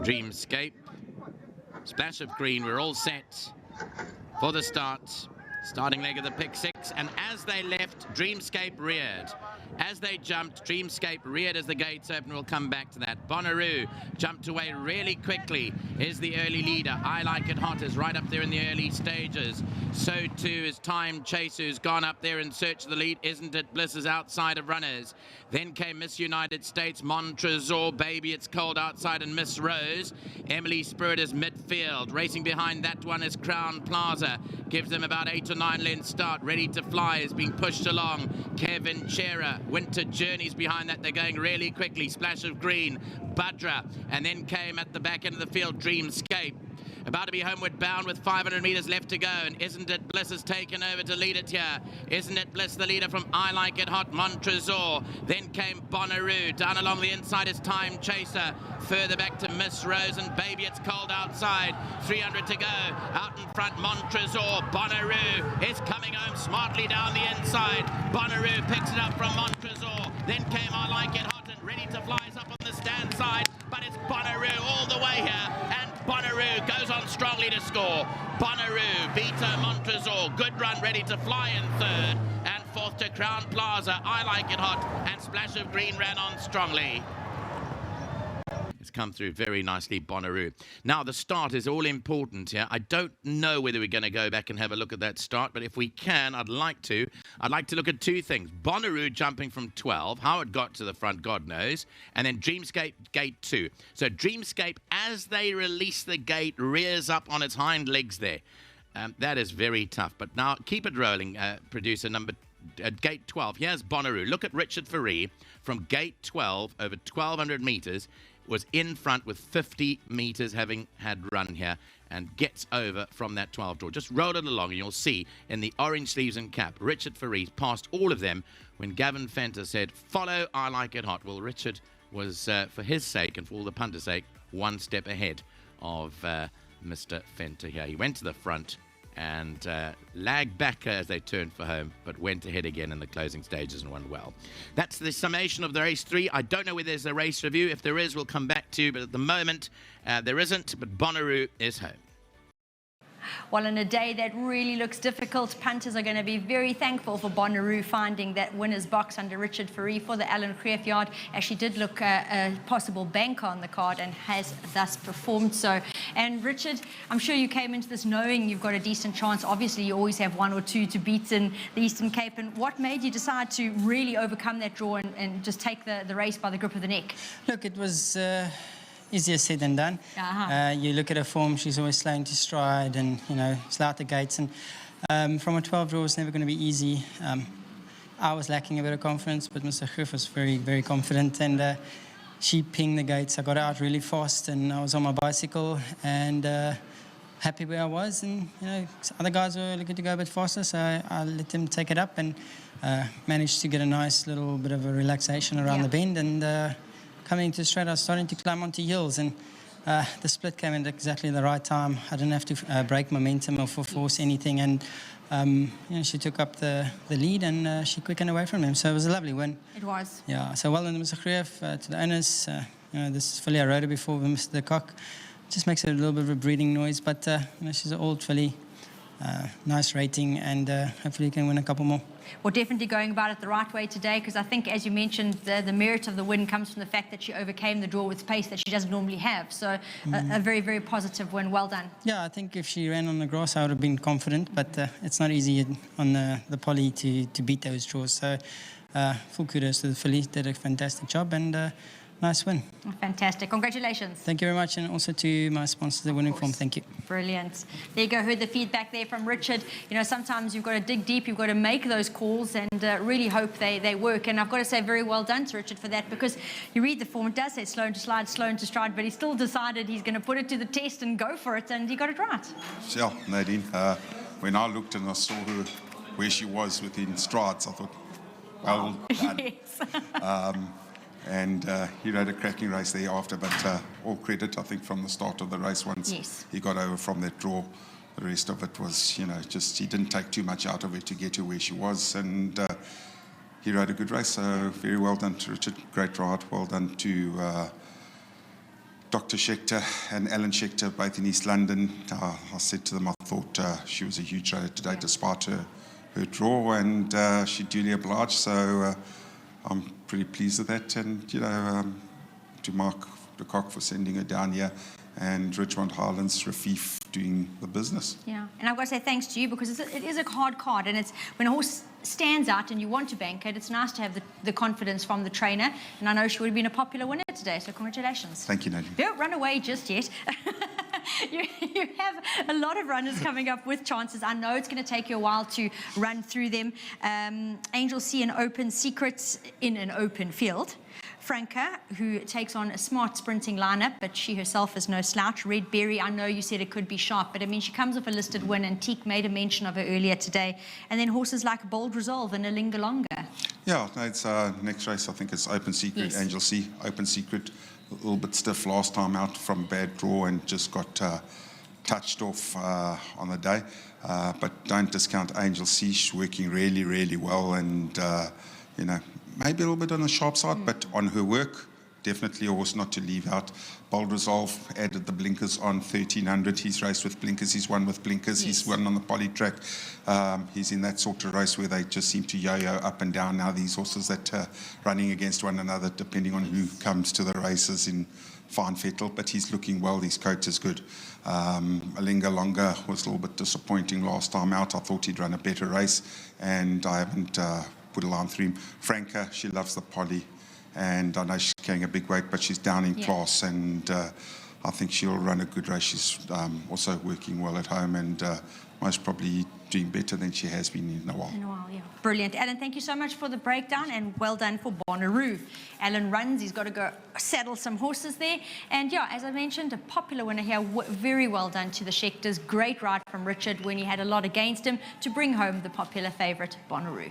Dreamscape. Splash of green. We're all set for the start. Starting leg of the pick six, and as they left, Dreamscape reared. As they jumped, Dreamscape reared as the gates opened. We'll come back to that. BONNAROO jumped away really quickly, is the early leader. I Like It Hot is right up there in the early stages. So too is Time Chaser, who's gone up there in search of the lead. Isn't It Bliss is outside of runners. Then came Miss United States, Montrezor, Baby It's Cold outside, and Miss Rose. Emily Spirit is midfield. Racing behind that one is Crown Plaza. Gives them about 8 or 9 lengths start. Ready to Fly is being pushed along. Kevin Chera, Winter Journeys behind that. They're going really quickly. Splash of green, Budra. And then came at the back end of the field, Dreamscape. About to be homeward bound with 500 meters left to go. And Isn't It Bliss has taken over to lead it here. Isn't It Bliss, the leader from I Like It Hot, Montrezor. Then came BONNAROO. Down along the inside is Time Chaser. Further back to Miss Rose and Baby It's Cold outside. 300 to go. Out in front, Montrezor. BONNAROO is coming home smartly down the inside. BONNAROO picks it up from Montrezor. Then came I Like It Hot, and Ready to Fly is up on the stand side. But it's BONNAROO all the way here. And BONNAROO goes on strongly to score. BONNAROO, Vito Montrezor, good run, Ready to Fly in third. And fourth to Crown Plaza, I Like It Hot, and Splash of Green ran on strongly. It's come through very nicely, BONNAROO. Now, the start is all important here. I don't know whether we're going to go back and have a look at that start, but if we can, I'd like to. I'd like to look at two things. BONNAROO jumping from 12, how it got to the front, God knows, and then Dreamscape, gate 2. So Dreamscape, as they release the gate, rears up on its hind legs there. That is very tough. But now, keep it rolling, producer number gate 12. Here's BONNAROO. Look at Richard Ferree from gate 12, over 1,200 meters, was in front with 50 meters having had run here, and gets over from that 12 draw. Just roll it along and you'll see in the orange sleeves and cap, Richard Ferree passed all of them when Gavin Fenter said, follow I Like It Hot. Well, Richard was, for his sake and for all the punters' sake, one step ahead of Mr. Fenter here. He went to the front and lagged back as they turned for home, but went ahead again in the closing stages and won well. That's the summation of the race 3. I don't know whether there's a race review. If there is, we'll come back to you, but at the moment, there isn't, but BONNAROO is home. Well, in a day that really looks difficult, punters are going to be very thankful for BONNAROO finding that winner's box under Richard Ferree for the Alan Creef yard. Actually did look a possible banker on the card and has thus performed so. And Richard, I'm sure you came into this knowing you've got a decent chance. Obviously, you always have one or two to beat in the Eastern Cape. And what made you decide to really overcome that draw and just take the race by the grip of the neck? Look, it was easier said than done. You look at her form, she's always slow into stride and, you know, slow out the gates. And from a 12 draw, it's never going to be easy. I was lacking a bit of confidence, but Mr. Griff was very, very confident. And she pinged the gates. I got out really fast and I was on my bicycle and happy where I was. And, you know, other guys were looking to go a bit faster, so I let them take it up and managed to get a nice little bit of a relaxation around the bend. And coming into the straight, I was starting to climb onto hills, and the split came in at exactly the right time. I didn't have to break momentum or force anything, and you know, she took up the lead and she quickened away from them. So it was a lovely win. It was. Yeah. So well done to Mr. Creef, to the owners. You know, this filly I rode her before we missed the cock. Just makes it a little bit of a breeding noise, but you know, she's an old filly. Nice rating, and hopefully you can win a couple more. Well, definitely going about it the right way today, because I think, as you mentioned, the merit of the win comes from the fact that she overcame the draw with pace that she doesn't normally have. So a very, very positive win. Well done. Yeah, I think if she ran on the grass, I would have been confident, but it's not easy on the poly to beat those draws. So full kudos to the filly, did a fantastic job, and nice win. Fantastic. Congratulations. Thank you very much, and also to my sponsors, the Winning Form. Thank you. Brilliant. There you go. Heard the feedback there from Richard. You know, sometimes you've got to dig deep. You've got to make those calls and really hope they work. And I've got to say, very well done to Richard for that, because you read the form, it does say slow into slide, slow into stride, but he still decided he's going to put it to the test and go for it, and he got it right. Yeah, Nadine. When I looked and I saw her where she was within strides, I thought, well done. Yes. And he rode a cracking race thereafter, but all credit, I think, from the start of the race. Once he got over from that draw, the rest of it was, you know, just he didn't take too much out of it to get to where she was. And he rode a good race. So very well done to Richard. Great ride. Well done to Dr. Schechter and Alan Schechter, both in East London. I said to them, I thought she was a huge rider today, despite her draw, and she duly obliged. So I'm pretty pleased with that. And, you know, to Mark de Kock for sending her down here, and Richmond Highlands, Rafif doing the business. Yeah, and I've got to say thanks to you, because it is a hard card, and it's when a horse stands out and you want to bank it, it's nice to have the confidence from the trainer, and I know she would have been a popular winner today, so congratulations. Thank you, Nadine. Don't run away just yet. You have a lot of runners coming up with chances. I know it's going to take you a while to run through them. Angel C and Open Secrets in an open field. Franca, who takes on a smart sprinting lineup, but she herself is no slouch. Red Berry, I know you said it could be sharp, but I mean, she comes off a listed win, and Teak made a mention of her earlier today. And then horses like Bold Resolve and Alinga Longa. Yeah, no, it's next race, I think it's Open Secret, yes. Angel C. Open Secret, a little bit stiff last time out from a bad draw and just got touched off on the day. But don't discount Angel C. She's working really, really well, and, you know, maybe a little bit on the sharp side, but on her work, definitely a horse not to leave out. Bold Resolve added the blinkers on 1300. He's raced with blinkers. He's won with blinkers. Yes. He's won on the poly track. He's in that sort of race where they just seem to yo-yo up and down now, these horses that are running against one another, depending on who comes to the races in fine fettle. But he's looking well. His coat is good. Alinga Longa was a little bit disappointing last time out. I thought he'd run a better race, and I haven't put a line through him. Franca, she loves the poly, and I know she's carrying a big weight, but she's down in class, and I think she'll run a good race. She's also working well at home, and most probably doing better than she has been in a while. Yeah. Brilliant. Alan, thank you so much for the breakdown, and well done for Bonnaroo. Alan runs. He's got to go saddle some horses there. And yeah, as I mentioned, a popular winner here. Very well done to the Schechters. Great ride from Richard when he had a lot against him to bring home the popular favourite, Bonnaroo.